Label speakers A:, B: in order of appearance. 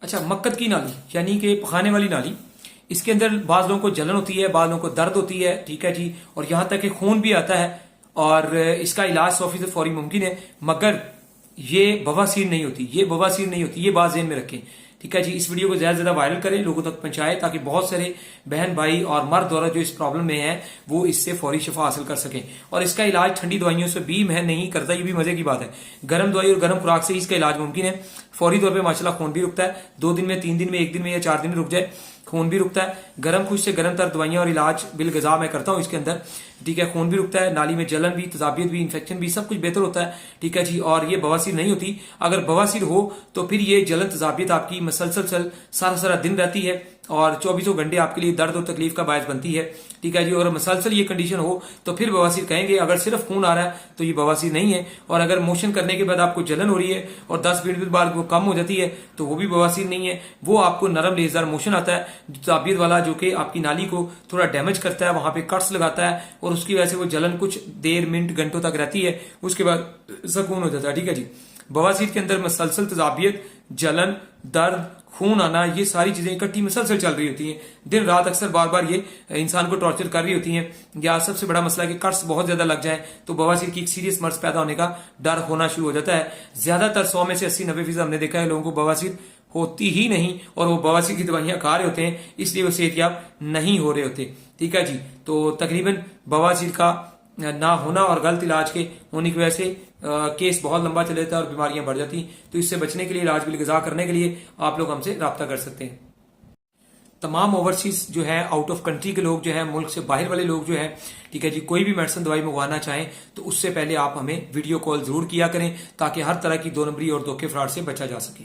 A: अच्छा, मक्कत की नाली यानी कि पखाने वाली नाली, इसके अंदर बाज लोगों को जलन होती है, बाज लोगों को दर्द होती है, ठीक है जी, और यहां तक कि खून भी आता है और इसका इलाज 100% फौरी मुमकिन है, मगर ये बवासीर नहीं होती, ये बवासीर नहीं होती, ये बात ज़हन में रखें, ठीक है जी। इस वीडियो को ज्यादा से ज्यादा वायरल करें, लोगों तक पहुंचाएं, ताकि बहुत सारे बहन भाई और मर्द औरत जो इस प्रॉब्लम में है वो इससे फौरी शिफा हासिल कर सकें। और इसका इलाज ठंडी दवाइयों से भी मैं नहीं करता, ये भी मजे की बात है, गर्म दवाई और गर्म खुराक से ही इसका इलाज मुमकिन है। फौरी तौर पर माशाल्लाह खून भी रुकता है, 2 दिन में, 3 दिन में, 1 दिन में या 4 दिन में रुक जाए, खून भी रुकता है। गर्म खुश से गर्म तर दवाइयां और इलाज बिल गजा मैं करता हूं इसके अंदर, ठीक है। खून भी रुकता है, नाली में जलन भी, तजाबियत भी, इन्फेक्शन भी, सब कुछ बेहतर होता है, ठीक है जी। और ये बवासीर नहीं होती। अगर बवासीर हो तो फिर ये जलन तजाबियत आपकी मसलसल सारा सारा दिन रहती है और 24 घंटे आपके लिए दर्द और तकलीफ का बायस बनती है, ठीक है जी। और मसलसल ये कंडीशन हो तो फिर बवासीर कहेंगे। अगर सिर्फ खून आ रहा है तो ये बवासीर नहीं है। और अगर मोशन करने के बाद आपको जलन हो रही है और 10 मिनट बाद वो कम हो जाती है तो वो भी बवासीर नहीं है। वो आपको नरम लेजदार मोशन आता है तजाबियत वाला, जो कि आपकी नाली को थोड़ा डैमेज करता है, वहां पे कट्स लगाता है और उसकी वजह से वो जलन कुछ देर, मिनट, घंटों तक रहती है, उसके बाद सुकून हो जाता है, ठीक है जी। बवासीर के अंदर मसलसल तजाबियत, जलन, दर्द, खून आना, ये सारी चीजें इकट्ठी मसलसल चल रही होती हैं दिन रात, अक्सर बार बार ये इंसान को टॉर्चर कर रही होती हैं। या सबसे बड़ा मसला कि कट्स बहुत ज्यादा लग जाए तो बवासीर की एक सीरियस मर्ज पैदा होने का डर होना शुरू हो जाता है। ज्यादातर 100 में से 80-90% हमने देखा है लोगों को बवासीर होती ही नहीं, और वो बवासीर की दवाइयां खा रहे होते हैं, इसलिए वो सेहतयाब नहीं हो रहे होते, ठीक है जी। तो तकरीबन बवासीर का ना होना और गलत इलाज के होने की वजह से केस बहुत लंबा चले जाता है और बीमारियां बढ़ जाती। तो इससे बचने के लिए, इलाज बिल गजा करने के लिए आप लोग हमसे रब्ता कर सकते हैं। तमाम ओवरसीज जो है, आउट ऑफ कंट्री के लोग जो है, मुल्क से बाहर वाले लोग जो है, ठीक है जी, कोई भी मेडिसिन दवाई मंगवाना चाहें तो उससे पहले आप हमें वीडियो कॉल जरूर किया करें, ताकि हर तरह की 2 नंबरी और धोखे फ्रॉड से बचा जा सके।